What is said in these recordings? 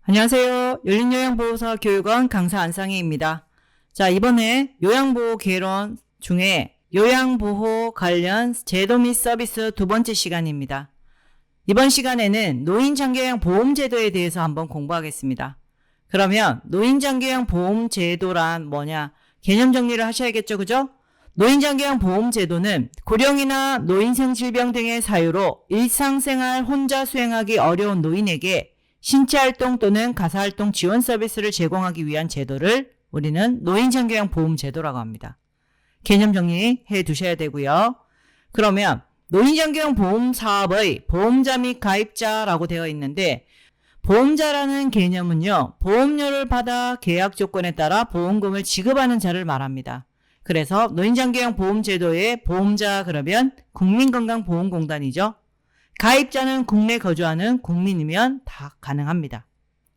안녕하세요. 열린요양보호사 교육원 강사 안상희입니다. 자, 이번에 요양보호 개론 중에 요양보호 관련 제도 및 서비스 두 번째 시간입니다. 이번 시간에는 노인장기요양 보험제도에 대해서 한번 공부하겠습니다. 그러면 노인장기요양 보험제도란 뭐냐? 개념 정리를 하셔야겠죠, 그죠? 노인장기요양 보험제도는 고령이나 노인성 질병 등의 사유로 일상생활 혼자 수행하기 어려운 노인에게 신체활동 또는 가사활동 지원 서비스를 제공하기 위한 제도를 우리는 노인장기요양 보험제도라고 합니다. 개념 정리해 두셔야 되고요. 그러면 노인장기요양 보험사업의 보험자 및 가입자라고 되어 있는데, 보험자라는 개념은요, 보험료를 받아 계약 조건에 따라 보험금을 지급하는 자를 말합니다. 그래서 노인장기요양 보험제도의 보험자 그러면 국민건강보험공단이죠. 가입자는 국내 거주하는 국민이면 다 가능합니다.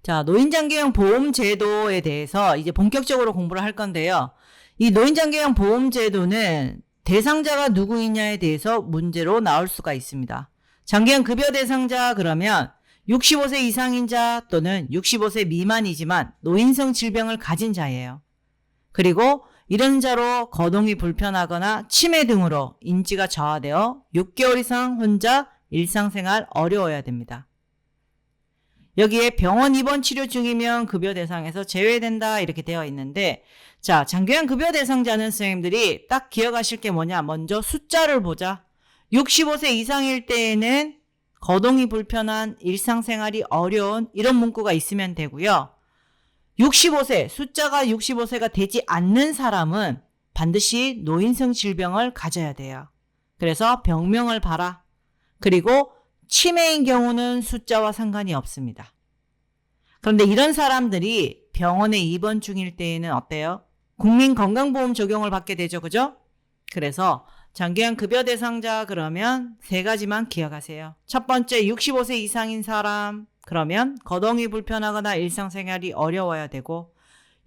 자, 노인장기요양 보험제도에 대해서 이제 본격적으로 공부를 할 건데요. 이 노인장기요양 보험제도는 대상자가 누구이냐에 대해서 문제로 나올 수가 있습니다. 장기요양 급여 대상자 그러면 65세 이상인 자 또는 65세 미만이지만 노인성 질병을 가진 자예요. 그리고 이런 자로 거동이 불편하거나 치매 등으로 인지가 저하되어 6개월 이상 혼자 일상생활 어려워야 됩니다. 여기에 병원 입원 치료 중이면 급여 대상에서 제외된다 이렇게 되어 있는데, 자, 장기요양 급여 대상자는 선생님들이 딱 기억하실 게 뭐냐? 먼저 숫자를 보자. 65세 이상일 때에는 거동이 불편한 일상생활이 어려운 이런 문구가 있으면 되고요. 65세, 숫자가 65세가 되지 않는 사람은 반드시 노인성 질병을 가져야 돼요. 그래서 병명을 봐라. 그리고 치매인 경우는 숫자와 상관이 없습니다. 그런데 이런 사람들이 병원에 입원 중일 때에는 어때요? 국민건강보험 적용을 받게 되죠, 그죠? 그래서 장기요양 급여 대상자 그러면 세 가지만 기억하세요. 첫 번째, 65세 이상인 사람 그러면 거동이 불편하거나 일상생활이 어려워야 되고,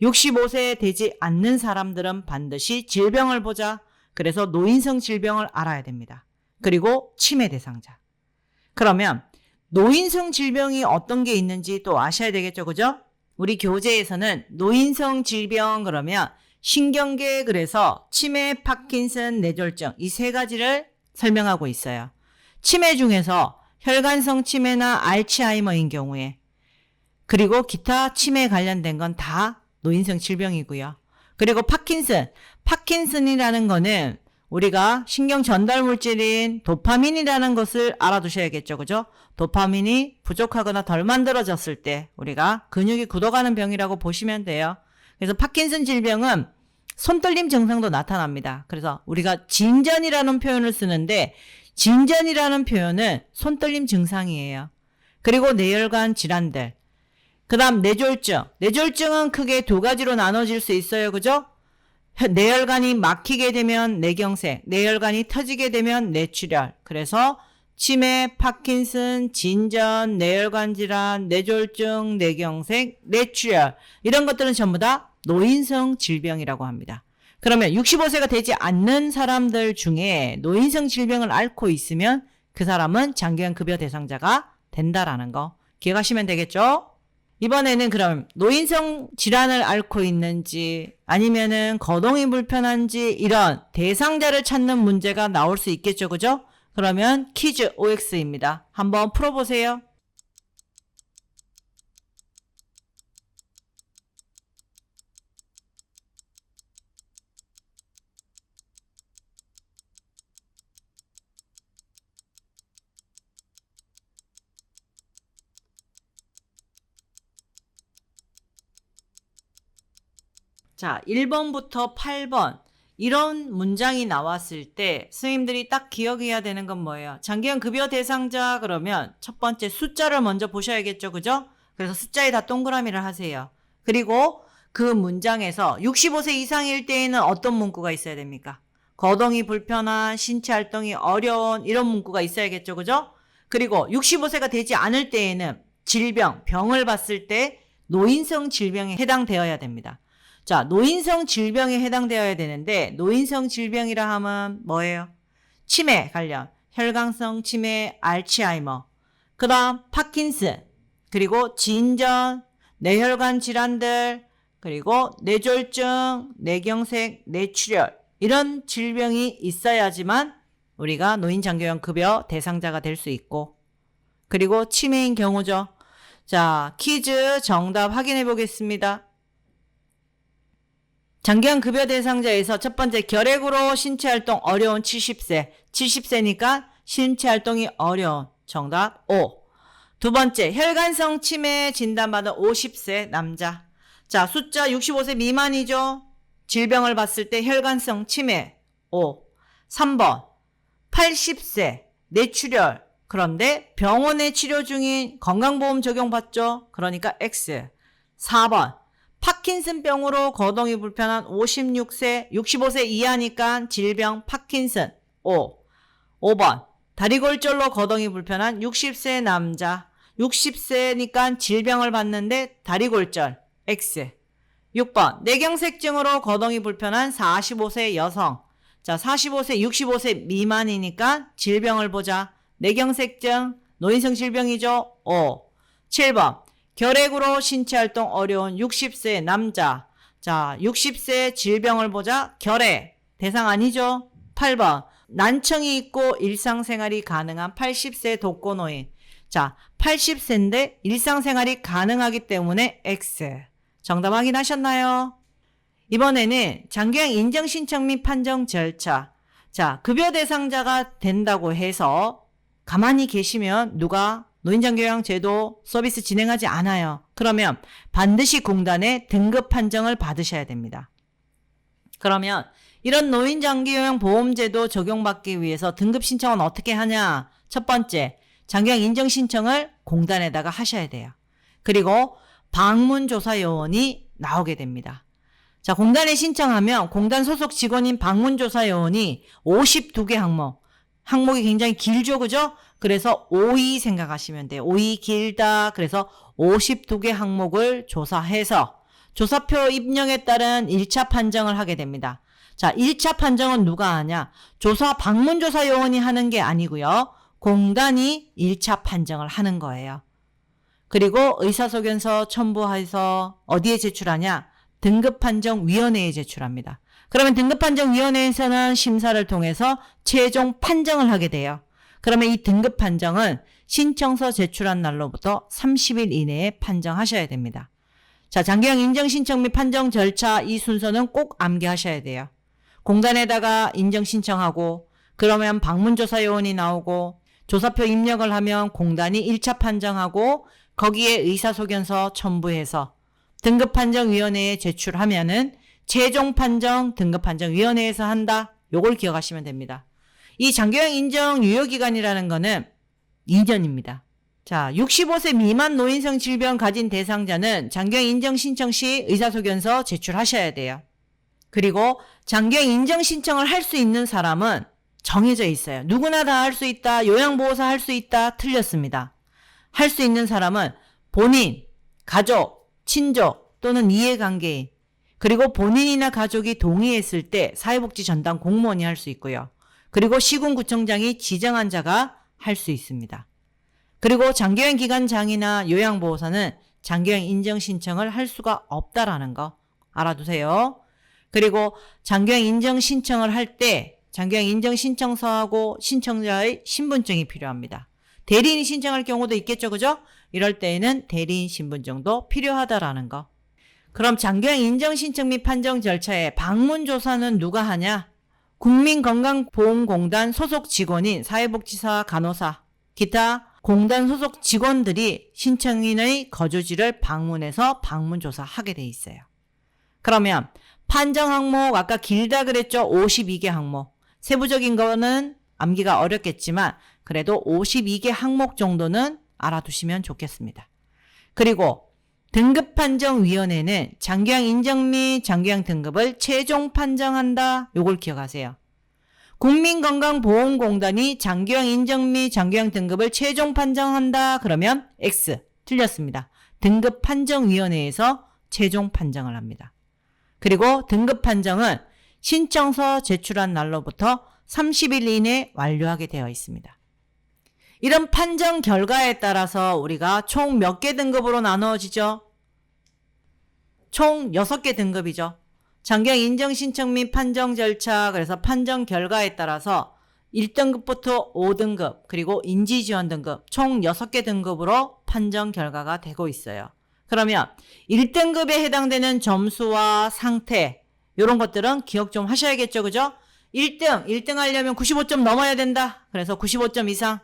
65세 되지 않는 사람들은 반드시 질병을 보자. 그래서 노인성 질병을 알아야 됩니다. 그리고 치매 대상자. 그러면 노인성 질병이 어떤 게 있는지 또 아셔야 되겠죠, 그죠? 우리 교재에서는 노인성 질병 그러면 신경계 그래서 치매, 파킨슨, 뇌졸중 이 세 가지를 설명하고 있어요. 치매 중에서 혈관성 치매나 알츠하이머인 경우에, 그리고 기타 치매 관련된 건 다 노인성 질병이고요. 그리고 파킨슨이라는 거는 우리가 신경 전달 물질인 도파민이라는 것을 알아두셔야겠죠, 그죠? 도파민이 부족하거나 덜 만들어졌을 때 우리가 근육이 굳어가는 병이라고 보시면 돼요. 그래서 파킨슨 질병은 손떨림 증상도 나타납니다. 그래서 우리가 진전이라는 표현을 쓰는데, 진전이라는 표현은 손떨림 증상이에요. 그리고 뇌혈관 질환들. 그 다음 뇌졸중. 뇌졸중은 크게 두 가지로 나눠질 수 있어요, 그죠? 뇌혈관이 막히게 되면 뇌경색, 뇌혈관이 터지게 되면 뇌출혈. 그래서 치매, 파킨슨, 진전, 뇌혈관 질환, 뇌졸중, 뇌경색, 뇌출혈 이런 것들은 전부 다 노인성 질병이라고 합니다. 그러면 65세가 되지 않는 사람들 중에 노인성 질병을 앓고 있으면 그 사람은 장기요양 급여 대상자가 된다라는 거 기억하시면 되겠죠? 이번에는 그럼 노인성 질환을 앓고 있는지 아니면은 거동이 불편한지 이런 대상자를 찾는 문제가 나올 수 있겠죠, 그죠? 그러면 퀴즈 OX입니다. 한번 풀어보세요. 자, 1번부터 8번 이런 문장이 나왔을 때 선생님들이 딱 기억해야 되는 건 뭐예요? 장기요양 급여 대상자 그러면 첫 번째 숫자를 먼저 보셔야겠죠, 그죠? 그래서 숫자에다 동그라미를 하세요. 그리고 그 문장에서 65세 이상일 때에는 어떤 문구가 있어야 됩니까? 거동이 불편한, 신체 활동이 어려운 이런 문구가 있어야겠죠, 그죠? 그리고 65세가 되지 않을 때에는 질병, 병을 봤을 때 노인성 질병에 해당되어야 됩니다. 자, 노인성 질병에 해당되어야 되는데, 노인성 질병이라 하면 뭐예요? 치매 관련, 혈관성 치매, 알츠하이머, 그 다음 파킨슨, 그리고 진전, 뇌혈관 질환들, 그리고 뇌졸중, 뇌경색, 뇌출혈 이런 질병이 있어야지만 우리가 노인장기요양급여 대상자가 될 수 있고, 그리고 치매인 경우죠. 자, 퀴즈 정답 확인해 보겠습니다. 장기요양급여 대상자에서 첫 번째, 결핵으로 신체활동 어려운 70세. 70세니까 신체활동이 어려운. 정답 O. 두 번째, 혈관성 치매 진단받은 50세 남자. 자, 숫자 65세 미만이죠. 질병을 봤을 때 혈관성 치매 O. 3번, 80세 뇌출혈. 그런데 병원에 치료 중인 건강보험 적용받죠. 그러니까 X. 4번, 파킨슨병으로 거동이 불편한 56세, 65세 이하니까 질병 파킨슨 O. 5번, 다리골절로 거동이 불편한 60세 남자, 60세니까 질병을 받는데 다리골절 X. 6번, 뇌경색증으로 거동이 불편한 45세 여성. 자, 45세, 65세 미만이니까 질병을 보자. 뇌경색증, 노인성 질병이죠. O. 7번, 결핵으로 신체활동 어려운 60세 남자. 자, 60세 질병을 보자. 결핵. 대상 아니죠. 8번, 난청이 있고 일상생활이 가능한 80세 독거노인. 자, 80세인데 일상생활이 가능하기 때문에 X. 정답 확인하셨나요? 이번에는 장기요양 인정 신청 및 판정 절차. 자, 급여 대상자가 된다고 해서 가만히 계시면 누가 노인장기요양 제도 서비스 진행하지 않아요. 그러면 반드시 공단에 등급 판정을 받으셔야 됩니다. 그러면 이런 노인장기요양 보험제도 적용받기 위해서 등급 신청은 어떻게 하냐? 첫 번째, 장기요양 인정 신청을 공단에다가 하셔야 돼요. 그리고 방문조사 요원이 나오게 됩니다. 자, 공단에 신청하면 공단 소속 직원인 방문조사 요원이 52개 항목이 굉장히 길죠, 그죠? 그래서 5이 생각하시면 돼요. 5이 길다. 그래서 52개 항목을 조사해서 조사표 입력에 따른 1차 판정을 하게 됩니다. 자, 1차 판정은 누가 하냐? 방문조사 요원이 하는 게 아니고요. 공단이 1차 판정을 하는 거예요. 그리고 의사소견서 첨부해서 어디에 제출하냐? 등급판정위원회에 제출합니다. 그러면 등급판정위원회에서는 심사를 통해서 최종 판정을 하게 돼요. 그러면 이 등급판정은 신청서 제출한 날로부터 30일 이내에 판정하셔야 됩니다. 자, 장기요양 인정 신청 및 판정 절차 이 순서는 꼭 암기하셔야 돼요. 공단에다가 인정 신청하고, 그러면 방문조사 요원이 나오고, 조사표 입력을 하면 공단이 1차 판정하고, 거기에 의사소견서 첨부해서 등급판정위원회에 제출하면은 최종 판정 등급판정위원회에서 한다. 요걸 기억하시면 됩니다. 이 장기요양 인정 유효기간이라는 거는 2년입니다. 자, 65세 미만 노인성 질병 가진 대상자는 장기요양 인정 신청 시 의사소견서 제출하셔야 돼요. 그리고 장기요양 인정 신청을 할 수 있는 사람은 정해져 있어요. 누구나 다 할 수 있다. 요양보호사 할 수 있다. 틀렸습니다. 할 수 있는 사람은 본인, 가족, 친족 또는 이해관계인, 그리고 본인이나 가족이 동의했을 때 사회복지전담 공무원이 할 수 있고요. 그리고 시군구청장이 지정한 자가 할 수 있습니다. 그리고 장기요양 기관장이나 요양보호사는 장기요양 인정 신청을 할 수가 없다라는 거 알아두세요. 그리고 장기요양 인정 신청을 할 때 장기요양 인정 신청서하고 신청자의 신분증이 필요합니다. 대리인이 신청할 경우도 있겠죠, 그죠? 이럴 때에는 대리인 신분증도 필요하다라는 거. 그럼 장기요양 인정 신청 및 판정 절차에 방문조사는 누가 하냐? 국민건강보험공단 소속 직원인 사회복지사, 간호사, 기타 공단 소속 직원들이 신청인의 거주지를 방문해서 방문조사하게 돼 있어요. 그러면 판정 항목 아까 길다 그랬죠? 52개 항목. 세부적인 거는 암기가 어렵겠지만 그래도 52개 항목 정도는 알아두시면 좋겠습니다. 그리고 등급판정위원회는 장기요양 인정 및 장기요양 등급을 최종 판정한다. 요걸 기억하세요. 국민건강보험공단이 장기요양 인정 및 장기요양 등급을 최종 판정한다. 그러면 X. 틀렸습니다. 등급판정위원회에서 최종 판정을 합니다. 그리고 등급판정은 신청서 제출한 날로부터 30일 이내 완료하게 되어 있습니다. 이런 판정 결과에 따라서 우리가 총 몇 개 등급으로 나누어지죠? 총 6개 등급이죠. 장기형 인정 신청 및 판정 절차, 그래서 판정 결과에 따라서 1등급부터 5등급, 그리고 인지 지원 등급, 총 6개 등급으로 판정 결과가 되고 있어요. 그러면 1등급에 해당되는 점수와 상태, 이런 것들은 기억 좀 하셔야겠죠, 그죠? 1등 하려면 95점 넘어야 된다. 그래서 95점 이상.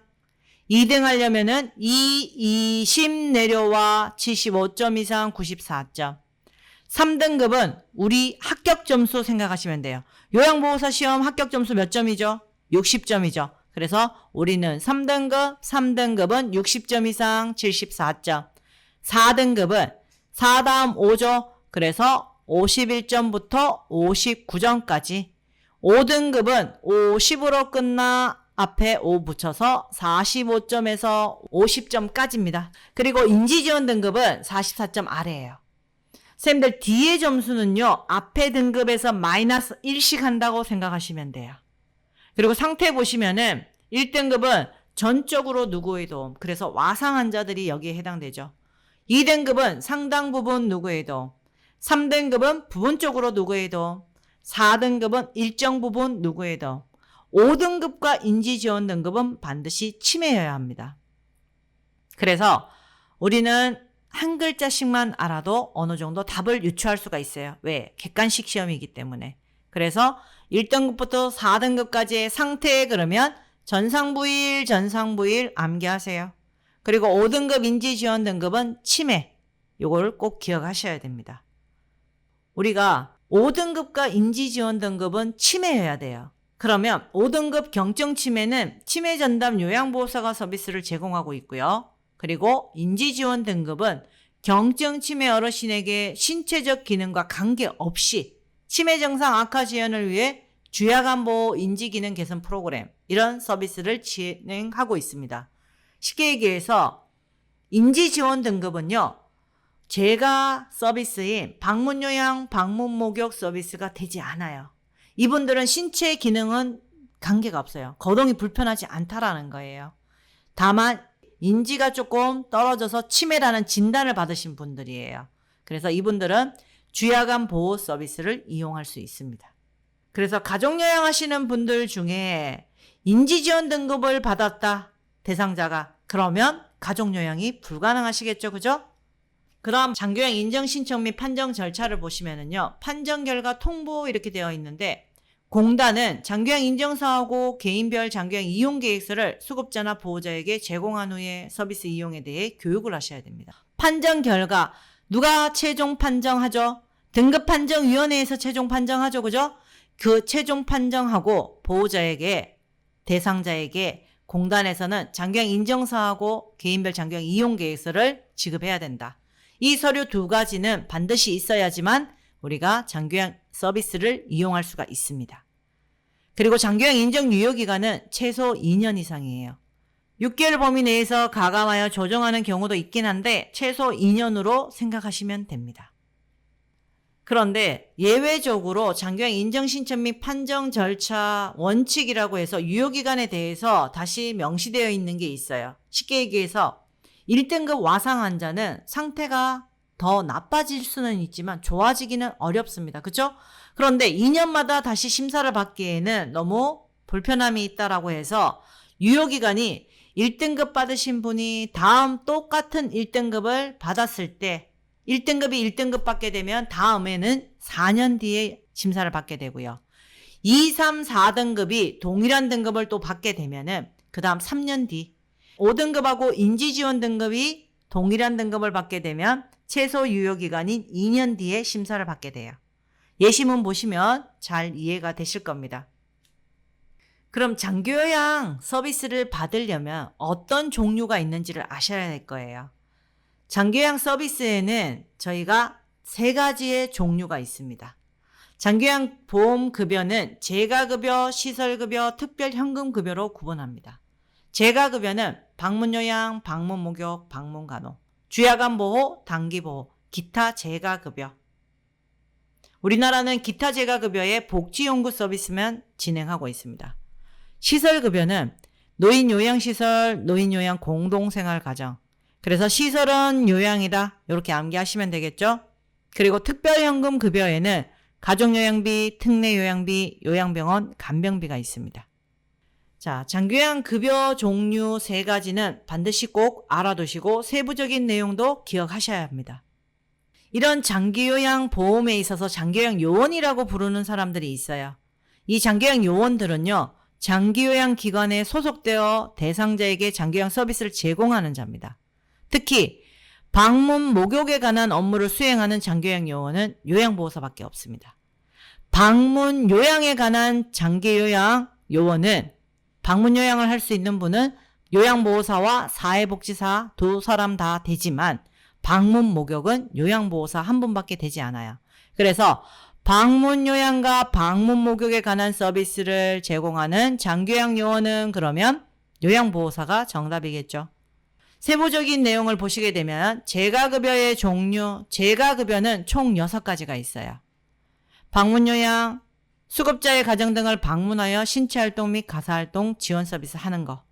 2등 하려면은 20 내려와 75점 이상 94점. 3등급은 우리 합격 점수 생각하시면 돼요. 요양보호사 시험 합격 점수 몇 점이죠? 60점이죠. 그래서 우리는 3등급은 60점 이상 74점. 4등급은 4 다음 5죠. 그래서 51점부터 59점까지. 5등급은 50으로 끝나 앞에 5 붙여서 45점에서 50점까지입니다. 그리고 인지지원 등급은 44점 아래예요. 선생님들 뒤에 점수는요, 앞에 등급에서 마이너스 1씩 한다고 생각하시면 돼요. 그리고 상태 보시면은 1등급은 전적으로 누구의 도움, 그래서 와상 환자들이 여기에 해당되죠. 2등급은 상당 부분 누구의 도움, 3등급은 부분적으로 누구의 도움, 4등급은 일정 부분 누구의 도움, 5등급과 인지지원 등급은 반드시 침해여야 합니다. 그래서 우리는 한 글자씩만 알아도 어느 정도 답을 유추할 수가 있어요. 왜? 객관식 시험이기 때문에. 그래서 1등급부터 4등급까지의 상태에 그러면 전상부일 암기하세요. 그리고 5등급 인지지원 등급은 침해. 요걸 꼭 기억하셔야 됩니다. 우리가 5등급과 인지지원 등급은 침해여야 돼요. 그러면 5등급 경증침해는 치매전담 요양보호사가 서비스를 제공하고 있고요. 그리고 인지지원 등급은 경증치매 어르신에게 신체적 기능과 관계없이 치매 증상 악화 지연을 위해 주야간보호 인지기능 개선 프로그램, 이런 서비스를 진행하고 있습니다. 쉽게 얘기해서 인지지원 등급은요, 제가 서비스인 방문요양, 방문목욕 서비스가 되지 않아요. 이분들은 신체 기능은 관계가 없어요. 거동이 불편하지 않다라는 거예요. 다만 인지가 조금 떨어져서 치매라는 진단을 받으신 분들이에요. 그래서 이분들은 주야간 보호 서비스를 이용할 수 있습니다. 그래서 가족요양 하시는 분들 중에 인지지원 등급을 받았다, 대상자가. 그러면 가족요양이 불가능하시겠죠, 그죠? 그 다음 장기요양 인정 신청 및 판정 절차를 보시면은요, 판정 결과 통보 이렇게 되어 있는데, 공단은 장기요양 인정사하고 개인별 장기요양 이용 계획서를 수급자나 보호자에게 제공한 후에 서비스 이용에 대해 교육을 하셔야 됩니다. 판정 결과, 누가 최종 판정하죠? 등급판정위원회에서 최종 판정하죠, 그죠? 그 최종 판정하고 보호자에게, 대상자에게 공단에서는 장기요양 인정사하고 개인별 장기요양 이용 계획서를 지급해야 된다. 이 서류 2가지는 반드시 있어야지만 우리가 장기요양 서비스를 이용할 수가 있습니다. 그리고 장기요양 인정 유효기간은 최소 2년 이상이에요. 6개월 범위 내에서 가감하여 조정하는 경우도 있긴 한데 최소 2년으로 생각하시면 됩니다. 그런데 예외적으로 장기요양 인정 신청 및 판정 절차 원칙이라고 해서 유효기간에 대해서 다시 명시되어 있는 게 있어요. 쉽게 얘기해서 1등급 와상 환자는 상태가 더 나빠질 수는 있지만 좋아지기는 어렵습니다. 그렇죠? 그런데 2년마다 다시 심사를 받기에는 너무 불편함이 있다라고 해서 유효기간이 1등급 받으신 분이 다음 똑같은 1등급을 받았을 때 1등급이 1등급 받게 되면 다음에는 4년 뒤에 심사를 받게 되고요. 2, 3, 4등급이 동일한 등급을 또 받게 되면은 그 다음 3년 뒤 5등급하고 인지지원 등급이 동일한 등급을 받게 되면 최소 유효기간인 2년 뒤에 심사를 받게 돼요. 예시문 보시면 잘 이해가 되실 겁니다. 그럼 장기요양 서비스를 받으려면 어떤 종류가 있는지를 아셔야 될 거예요. 장기요양 서비스에는 저희가 3가지의 종류가 있습니다. 장기요양 보험급여는 재가급여, 시설급여, 특별현금급여로 구분합니다. 재가급여는 방문요양, 방문목욕, 방문간호, 주야간보호, 단기보호, 기타 재가급여. 우리나라는 기타 재가급여의 복지연구 서비스만 진행하고 있습니다. 시설급여는 노인요양시설, 노인요양 공동생활가정. 그래서 시설은 요양이다. 이렇게 암기하시면 되겠죠? 그리고 특별현금 급여에는 가족요양비, 특례요양비, 요양병원 간병비가 있습니다. 자, 장기요양 급여 종류 3가지는 반드시 꼭 알아두시고 세부적인 내용도 기억하셔야 합니다. 이런 장기요양 보험에 있어서 장기요양 요원이라고 부르는 사람들이 있어요. 이 장기요양 요원들은요, 장기요양 기관에 소속되어 대상자에게 장기요양 서비스를 제공하는 자입니다. 특히 방문 목욕에 관한 업무를 수행하는 장기요양 요원은 요양보호사밖에 없습니다. 방문 요양에 관한 장기요양 요원은 방문 요양을 할 수 있는 분은 요양보호사와 사회복지사 2사람 다 되지만 방문 목욕은 요양보호사 1분밖에 되지 않아요. 그래서 방문 요양과 방문 목욕에 관한 서비스를 제공하는 장기요양 요원은 그러면 요양보호사가 정답이겠죠. 세부적인 내용을 보시게 되면 재가급여의 종류, 재가급여는 총 6가지가 있어요. 방문요양, 수급자의 가정 등을 방문하여 신체활동 및 가사활동 지원 서비스 하는 거.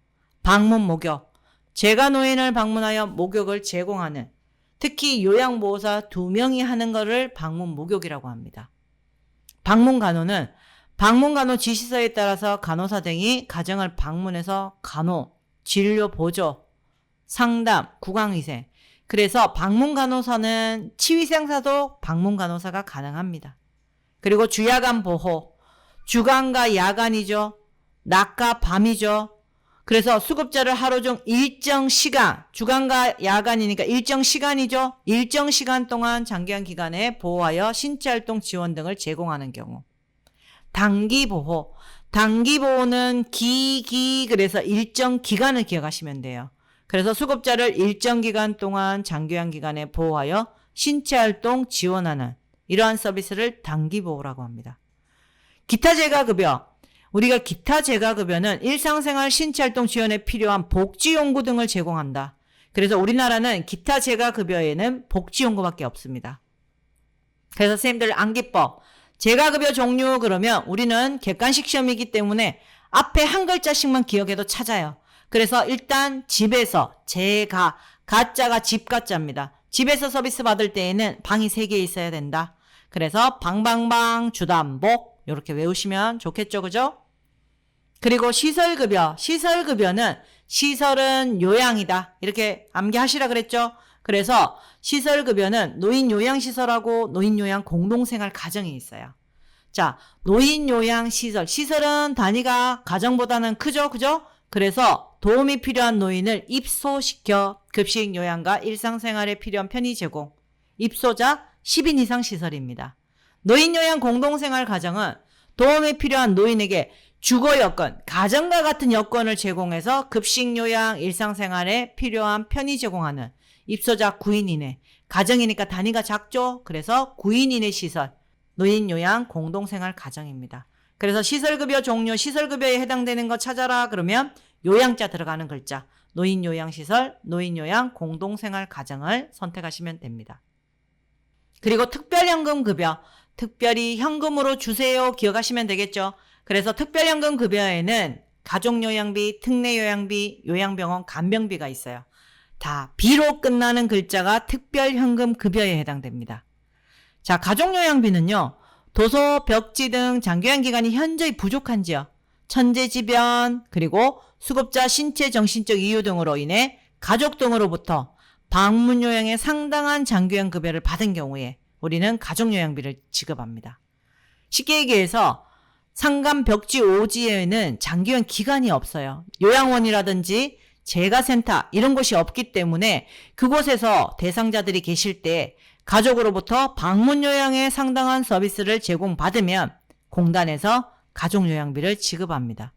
방문 목욕, 재가노인을 방문하여 목욕을 제공하는, 특히 요양보호사 2명이 하는 거를 방문 목욕이라고 합니다. 방문간호는 방문간호 지시서에 따라서 간호사 등이 가정을 방문해서 간호, 진료 보조, 상담, 구강위생. 그래서 방문간호사는 치위생사도 방문간호사가 가능합니다. 그리고 주야간 보호, 주간과 야간이죠. 낮과 밤이죠. 그래서 수급자를 하루 중 일정 시간, 주간과 야간이니까 일정 시간이죠. 일정 시간 동안 장기간 기간에 보호하여 신체활동 지원 등을 제공하는 경우. 단기보호, 단기보호는 그래서 일정 기간을 기억하시면 돼요. 그래서 수급자를 일정 기간 동안 장기간 기간에 보호하여 신체활동 지원하는 이러한 서비스를 단기보호라고 합니다. 기타 재가급여, 우리가 기타 재가급여는 일상생활 신체활동 지원에 필요한 복지용구 등을 제공한다. 그래서 우리나라는 기타 재가급여에는 복지용구밖에 없습니다. 그래서 선생님들 암기법, 재가급여 종류 그러면 우리는 객관식 시험이기 때문에 앞에 한 글자씩만 기억해도 찾아요. 그래서 일단 집에서 재가, 가자가 집 가자입니다. 집에서 서비스 받을 때에는 방이 3개 있어야 된다. 그래서 방방방, 주담복 이렇게 외우시면 좋겠죠, 그죠? 그리고 시설급여, 시설급여는 시설은 요양이다. 이렇게 암기하시라 그랬죠? 그래서 시설급여는 노인요양시설하고 노인요양 공동생활 가정이 있어요. 자, 노인요양시설, 시설은 단위가 가정보다는 크죠, 그죠? 그래서 도움이 필요한 노인을 입소시켜 급식 요양과 일상생활에 필요한 편의 제공, 입소자 10인 이상 시설입니다. 노인요양 공동생활 가정은 도움이 필요한 노인에게 주거 여건, 가정과 같은 여건을 제공해서 급식 요양, 일상생활에 필요한 편의 제공하는 입소자 9인 이내, 가정이니까 단위가 작죠? 그래서 9인 이내 시설, 노인요양 공동생활 가정입니다. 그래서 시설급여 종류, 시설급여에 해당되는 거 찾아라 그러면 요양자 들어가는 글자, 노인요양시설, 노인요양 공동생활 가정을 선택하시면 됩니다. 그리고 특별현금급여, 특별히 현금으로 주세요 기억하시면 되겠죠. 그래서 특별현금급여에는 가족요양비, 특례요양비, 요양병원 간병비가 있어요. 다 비로 끝나는 글자가 특별현금급여에 해당됩니다. 자, 가족요양비는요, 도서, 벽지 등 장기요양 기관이 현저히 부족한지요. 천재지변, 그리고 수급자 신체, 정신적 이유 등으로 인해 가족 등으로부터 방문요양에 상당한 장기요양 급여를 받은 경우에 우리는 가족요양비를 지급합니다. 쉽게 얘기해서 상감 벽지 오지에는 장기요양 기관이 없어요. 요양원이라든지 재가센터 이런 곳이 없기 때문에 그곳에서 대상자들이 계실 때 가족으로부터 방문요양에 상당한 서비스를 제공받으면 공단에서 가족요양비를 지급합니다.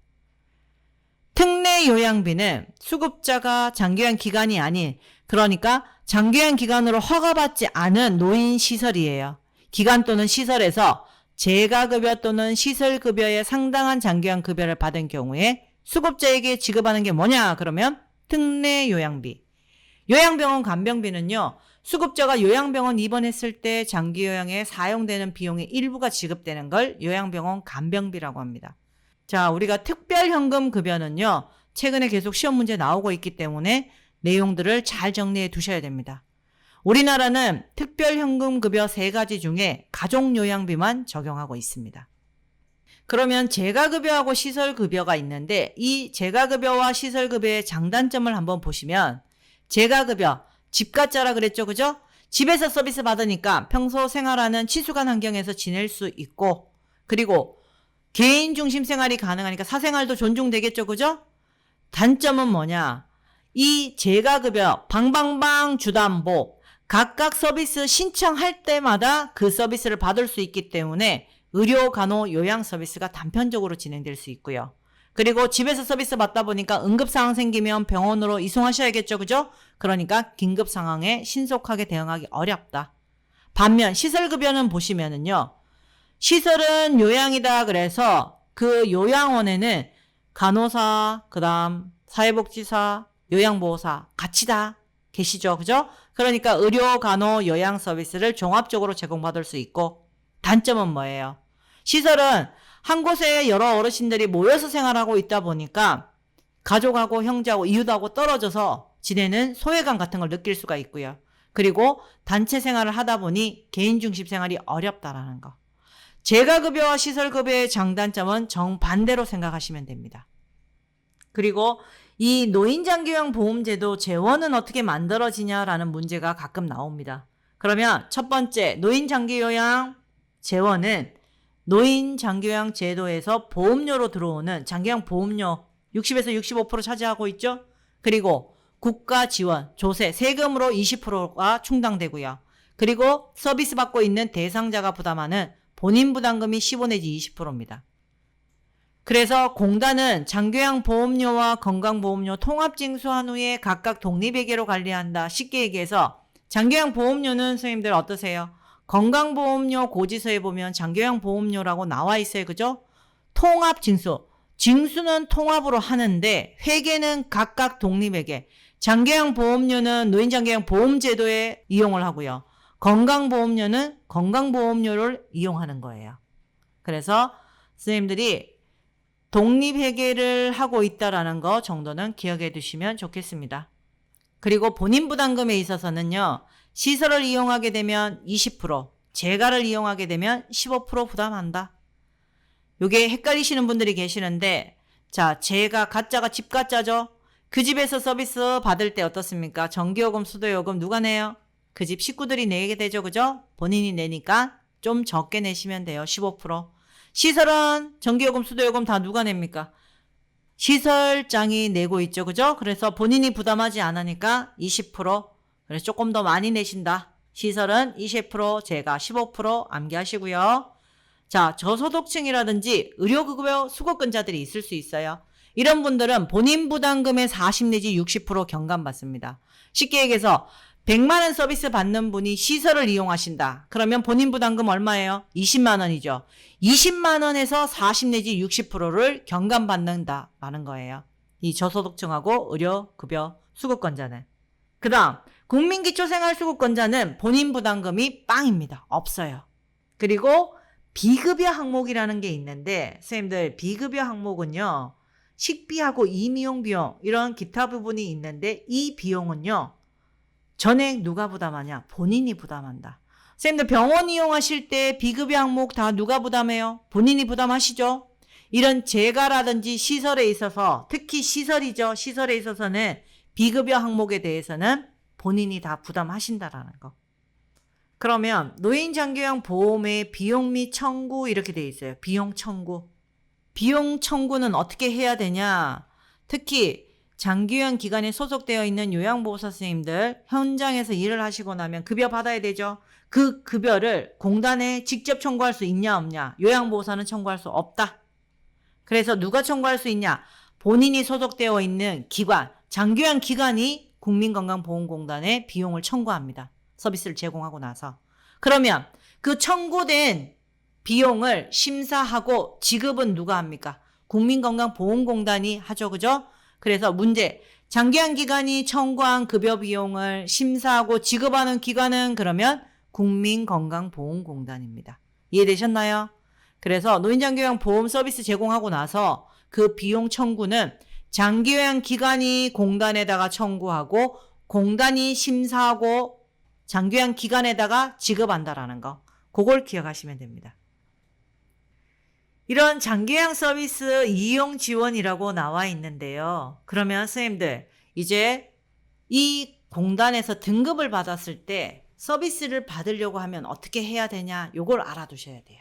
특례요양비는 수급자가 장기요양 기관이 아닌, 그러니까 장기요양 기관으로 허가받지 않은 노인시설이에요. 기관 또는 시설에서 재가급여 또는 시설급여에 상당한 장기요양 급여를 받은 경우에 수급자에게 지급하는 게 뭐냐 그러면 특례요양비. 요양병원 간병비는요, 수급자가 요양병원 입원했을 때 장기요양에 사용되는 비용의 일부가 지급되는 걸 요양병원 간병비라고 합니다. 자, 우리가 특별현금급여는요, 최근에 계속 시험 문제 나오고 있기 때문에 내용들을 잘 정리해 두셔야 됩니다. 우리나라는 특별현금급여 3가지 중에 가족요양비만 적용하고 있습니다. 그러면 재가급여하고 시설급여가 있는데 이 재가급여와 시설급여의 장단점을 한번 보시면 재가급여, 집가짜라 그랬죠, 그죠? 집에서 서비스 받으니까 평소 생활하는 친숙한 환경에서 지낼 수 있고, 그리고 개인 중심 생활이 가능하니까 사생활도 존중되겠죠, 그죠? 단점은 뭐냐? 이 재가급여, 방방방 주담보, 각각 서비스 신청할 때마다 그 서비스를 받을 수 있기 때문에 의료, 간호, 요양 서비스가 단편적으로 진행될 수 있고요. 그리고 집에서 서비스 받다 보니까 응급상황 생기면 병원으로 이송하셔야겠죠, 그죠? 그러니까 긴급 상황에 신속하게 대응하기 어렵다. 반면 시설급여는 보시면은요, 시설은 요양이다 그래서 그 요양원에는 간호사, 그 다음 사회복지사, 요양보호사 같이 다 계시죠, 그죠? 그러니까 의료, 간호, 요양 서비스를 종합적으로 제공받을 수 있고, 단점은 뭐예요? 시설은 한 곳에 여러 어르신들이 모여서 생활하고 있다 보니까 가족하고 형제하고 이웃하고 떨어져서 지내는 소외감 같은 걸 느낄 수가 있고요. 그리고 단체 생활을 하다 보니 개인 중심 생활이 어렵다라는 거. 재가급여와 시설급여의 장단점은 정반대로 생각하시면 됩니다. 그리고 이 노인장기요양보험제도 재원은 어떻게 만들어지냐라는 문제가 가끔 나옵니다. 그러면 첫 번째, 노인장기요양 재원은 노인장기요양 제도에서 보험료로 들어오는 장기요양 보험료 60에서 65% 차지하고 있죠. 그리고 국가 지원, 조세, 세금으로 20%가 충당되고요. 그리고 서비스 받고 있는 대상자가 부담하는 본인 부담금이 15 내지 20%입니다. 그래서 공단은 장기요양 보험료와 건강보험료 통합 징수한 후에 각각 독립회계로 관리한다. 쉽게 얘기해서 장기요양 보험료는 선생님들 어떠세요? 건강보험료 고지서에 보면 장기요양 보험료라고 나와 있어요. 그죠? 통합 징수. 징수는 통합으로 하는데 회계는 각각 독립회계. 장기요양 보험료는 노인장기요양 보험제도에 이용을 하고요. 건강보험료는 건강보험료를 이용하는 거예요. 그래서 선생님들이 독립회계를 하고 있다라는 거 정도는 기억해 두시면 좋겠습니다. 그리고 본인 부담금에 있어서는요. 시설을 이용하게 되면 20%, 재가를 이용하게 되면 15% 부담한다. 요게 헷갈리시는 분들이 계시는데, 자, 재가 가짜가 집가짜죠? 그 집에서 서비스 받을 때 어떻습니까? 전기요금, 수도요금 누가 내요? 그 집 식구들이 내게 되죠, 그죠? 본인이 내니까 좀 적게 내시면 돼요, 15%. 시설은 전기요금, 수도요금 다 누가 냅니까? 시설장이 내고 있죠, 그죠? 그래서 본인이 부담하지 않으니까 20%. 그래서 조금 더 많이 내신다. 시설은 20%, 재가 15% 암기하시고요. 자, 저소득층이라든지 의료급여 수급권자들이 있을 수 있어요. 이런 분들은 본인 부담금의 40 내지 60% 경감받습니다. 쉽게 얘기해서 100만 원 서비스 받는 분이 시설을 이용하신다. 그러면 본인 부담금 얼마예요? 20만 원이죠. 20만 원에서 40 내지 60%를 경감받는다라는 거예요. 이 저소득층하고 의료급여 수급권자는. 그 다음 국민기초생활수급권자는 본인 부담금이 빵입니다. 없어요. 그리고 비급여 항목이라는 게 있는데 선생님들 비급여 항목은요. 식비하고 임용 비용 이런 기타 부분이 있는데 이 비용은요. 전액 누가 부담하냐? 본인이 부담한다. 선생님들 병원 이용하실 때 비급여 항목 다 누가 부담해요? 본인이 부담하시죠? 이런 재가라든지 시설에 있어서 특히 시설이죠. 시설에 있어서는 비급여 항목에 대해서는 본인이 다 부담하신다라는 거. 그러면 노인장기요양 보험의 비용 및 청구 이렇게 돼 있어요. 비용 청구. 비용 청구는 어떻게 해야 되냐? 특히 장기요양 기관에 소속되어 있는 요양보호사 선생님들 현장에서 일을 하시고 나면 급여 받아야 되죠. 그 급여를 공단에 직접 청구할 수 있냐 없냐? 요양보호사는 청구할 수 없다. 그래서 누가 청구할 수 있냐? 본인이 소속되어 있는 기관, 장기요양 기관이 국민건강보험공단에 비용을 청구합니다. 서비스를 제공하고 나서. 그러면 그 청구된 비용을 심사하고 지급은 누가 합니까? 국민건강보험공단이 하죠. 그죠? 그래서 문제, 장기요양 기관이 청구한 급여 비용을 심사하고 지급하는 기관은 그러면 국민건강보험공단입니다. 이해되셨나요? 그래서 노인장기요양 보험 서비스 제공하고 나서 그 비용 청구는 장기요양 기관이 공단에다가 청구하고 공단이 심사하고 장기요양 기간에다가 지급한다라는 거. 그걸 기억하시면 됩니다. 이런 장기요양 서비스 이용 지원이라고 나와 있는데요. 그러면 선생님들 이제 이 공단에서 등급을 받았을 때 서비스를 받으려고 하면 어떻게 해야 되냐, 요걸 알아두셔야 돼요.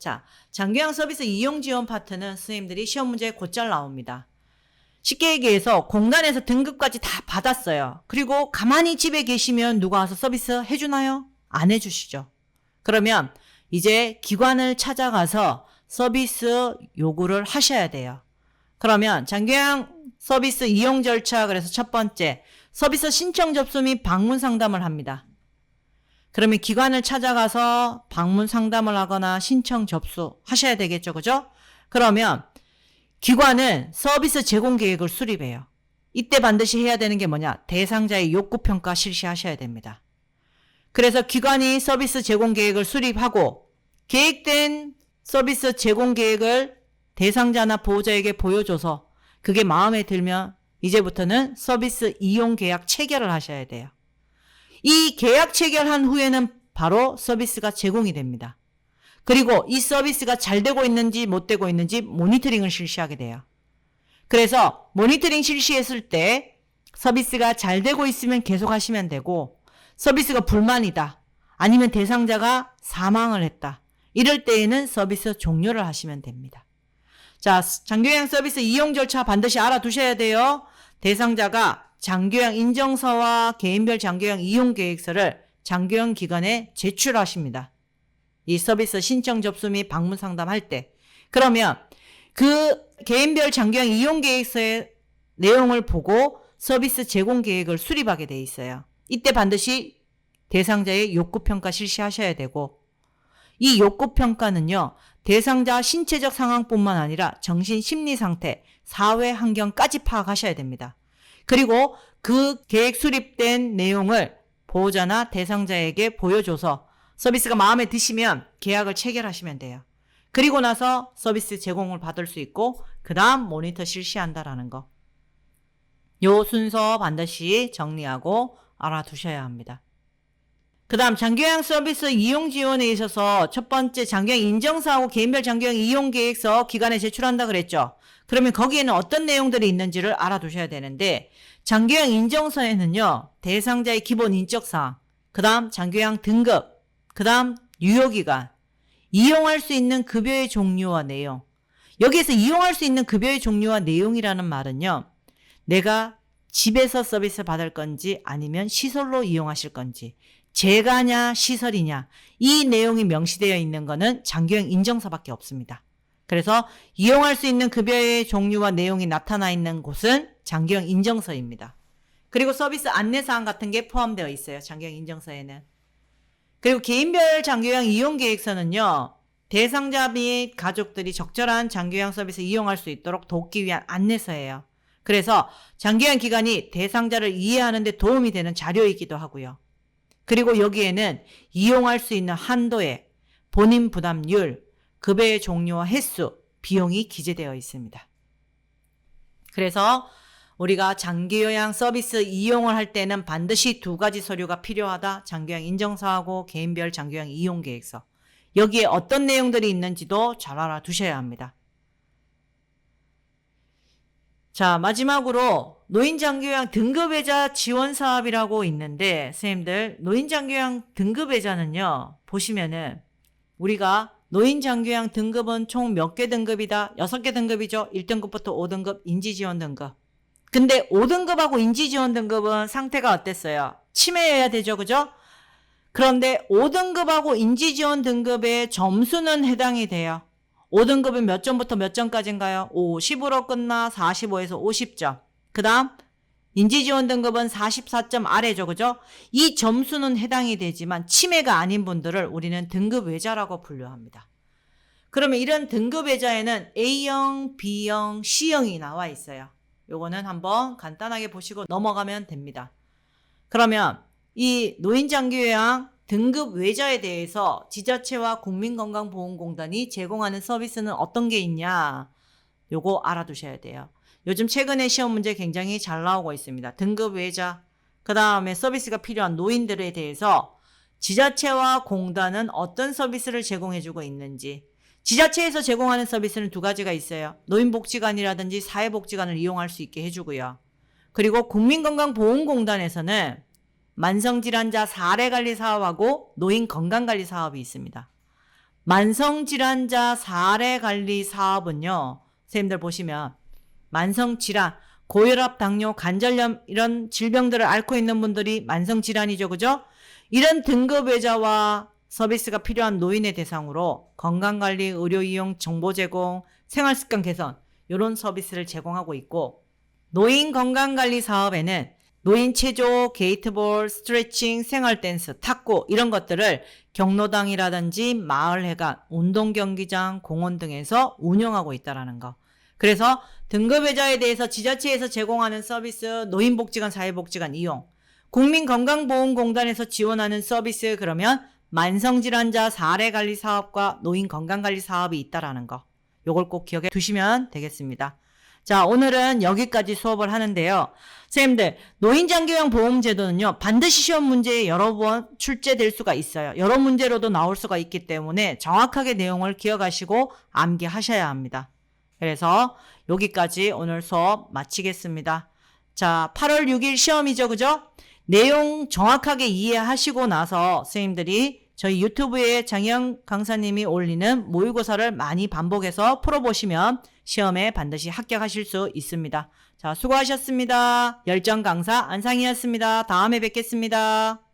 자, 장기요양 서비스 이용 지원 파트는 선생님들이 시험 문제에 곧잘 나옵니다. 쉽게 얘기해서 공단에서 등급까지 다 받았어요. 그리고 가만히 집에 계시면 누가 와서 서비스 해주나요? 안 해주시죠. 그러면 이제 기관을 찾아가서 서비스 요구를 하셔야 돼요. 그러면 장기요양 서비스 이용 절차, 그래서 첫 번째 서비스 신청 접수 및 방문 상담을 합니다. 그러면 기관을 찾아가서 방문 상담을 하거나 신청 접수 하셔야 되겠죠. 그죠? 그러면 기관은 서비스 제공 계획을 수립해요. 이때 반드시 해야 되는 게 뭐냐? 대상자의 욕구 평가 실시하셔야 됩니다. 그래서 기관이 서비스 제공 계획을 수립하고 계획된 서비스 제공 계획을 대상자나 보호자에게 보여줘서 그게 마음에 들면 이제부터는 서비스 이용 계약 체결을 하셔야 돼요. 이 계약 체결한 후에는 바로 서비스가 제공이 됩니다. 그리고 이 서비스가 잘 되고 있는지 못 되고 있는지 모니터링을 실시하게 돼요. 그래서 모니터링 실시했을 때 서비스가 잘 되고 있으면 계속 하시면 되고, 서비스가 불만이다, 아니면 대상자가 사망을 했다, 이럴 때에는 서비스 종료를 하시면 됩니다. 자, 장기요양 서비스 이용 절차 반드시 알아두셔야 돼요. 대상자가 장기요양 인정서와 개인별 장기요양 이용 계획서를 장기요양 기관에 제출하십니다. 이 서비스 신청 접수 및 방문 상담할 때. 그러면 그 개인별 장기요양 이용 계획서의 내용을 보고 서비스 제공 계획을 수립하게 돼 있어요. 이때 반드시 대상자의 욕구 평가 실시하셔야 되고, 이 욕구 평가는요, 대상자 신체적 상황뿐만 아니라 정신 심리 상태, 사회 환경까지 파악하셔야 됩니다. 그리고 그 계획 수립된 내용을 보호자나 대상자에게 보여줘서 서비스가 마음에 드시면 계약을 체결하시면 돼요. 그리고 나서 서비스 제공을 받을 수 있고, 그 다음 모니터 실시한다라는 거. 요 순서 반드시 정리하고 알아두셔야 합니다. 그 다음 장기요양 서비스 이용 지원에 있어서 첫 번째 장기요양 인정사하고 개인별 장기요양 이용 계획서 기관에 제출한다 그랬죠. 그러면 거기에는 어떤 내용들이 있는지를 알아두셔야 되는데, 장기요양 인정서에는요, 대상자의 기본 인적사항, 그 다음 장기요양 등급, 그 다음 유효기간, 이용할 수 있는 급여의 종류와 내용. 여기에서 이용할 수 있는 급여의 종류와 내용이라는 말은요, 내가 집에서 서비스 받을 건지 아니면 시설로 이용하실 건지, 재가냐 시설이냐, 이 내용이 명시되어 있는 거는 장기요양 인정서밖에 없습니다. 그래서 이용할 수 있는 급여의 종류와 내용이 나타나 있는 곳은 장기요양 인정서입니다. 그리고 서비스 안내사항 같은 게 포함되어 있어요, 장기요양 인정서에는. 그리고 개인별 장기요양 이용 계획서는요, 대상자 및 가족들이 적절한 장기요양 서비스 이용할 수 있도록 돕기 위한 안내서예요. 그래서 장기요양 기관이 대상자를 이해하는 데 도움이 되는 자료이기도 하고요. 그리고 여기에는 이용할 수 있는 한도액, 본인 부담률, 급여의 종류와 횟수, 비용이 기재되어 있습니다. 그래서 우리가 장기요양 서비스 이용을 할 때는 반드시 두 가지 서류가 필요하다. 장기요양 인정서하고 개인별 장기요양 이용 계획서. 여기에 어떤 내용들이 있는지도 잘 알아두셔야 합니다. 자, 마지막으로 노인장기요양 등급외자 지원사업이라고 있는데, 선생님들, 노인장기요양 등급외자는요, 보시면은 우리가 노인장기요양 등급은 총 몇 개 등급이다? 6개 등급이죠. 1등급부터 5등급 인지지원 등급. 근데 5등급하고 인지지원 등급은 상태가 어땠어요? 치매여야 되죠. 그죠? 그런데 5등급하고 인지지원 등급의 점수는 해당이 돼요. 5등급은 몇 점부터 몇 점까지인가요? 50으로 끝나 45에서 50점. 그 다음 인지지원 등급은 44점 아래죠. 그죠? 이 점수는 해당이 되지만 치매가 아닌 분들을 우리는 등급외자라고 분류합니다. 그러면 이런 등급외자에는 A형, B형, C형이 나와 있어요. 요거는 한번 간단하게 보시고 넘어가면 됩니다. 그러면 이 노인장기요양 등급외자에 대해서 지자체와 국민건강보험공단이 제공하는 서비스는 어떤 게 있냐, 요거 알아두셔야 돼요. 요즘 최근에 시험 문제 굉장히 잘 나오고 있습니다. 등급외자, 그 다음에 서비스가 필요한 노인들에 대해서 지자체와 공단은 어떤 서비스를 제공해주고 있는지. 지자체에서 제공하는 서비스는 두 가지가 있어요. 노인복지관이라든지 사회복지관을 이용할 수 있게 해주고요. 그리고 국민건강보험공단에서는 만성질환자 사례관리 사업하고 노인건강관리 사업이 있습니다. 만성질환자 사례관리 사업은요, 선생님들 보시면 만성질환, 고혈압, 당뇨, 관절염 이런 질병들을 앓고 있는 분들이 만성질환이죠. 그죠? 이런 등급외자와 서비스가 필요한 노인의 대상으로 건강관리, 의료이용, 정보 제공, 생활습관 개선 이런 서비스를 제공하고 있고, 노인 건강관리 사업에는 노인 체조, 게이트볼, 스트레칭, 생활댄스, 탁구 이런 것들을 경로당이라든지 마을회관, 운동경기장, 공원 등에서 운영하고 있다는 거. 그래서 등급외자에 대해서 지자체에서 제공하는 서비스, 노인복지관, 사회복지관 이용, 국민건강보험공단에서 지원하는 서비스, 그러면 만성질환자 사례관리 사업과 노인건강관리 사업이 있다는 거. 요걸 꼭 기억해 두시면 되겠습니다. 자, 오늘은 여기까지 수업을 하는데요. 선생님들, 노인장기요양 보험제도는요, 반드시 시험 문제에 여러 번 출제될 수가 있어요. 여러 문제로도 나올 수가 있기 때문에 정확하게 내용을 기억하시고 암기하셔야 합니다. 그래서 여기까지 오늘 수업 마치겠습니다. 자, 8월 6일 시험이죠. 그죠? 내용 정확하게 이해하시고 나서 선생님들이 저희 유튜브에 장희영 강사님이 올리는 모의고사를 많이 반복해서 풀어보시면 시험에 반드시 합격하실 수 있습니다. 자, 수고하셨습니다. 열정 강사 안상희였습니다. 다음에 뵙겠습니다.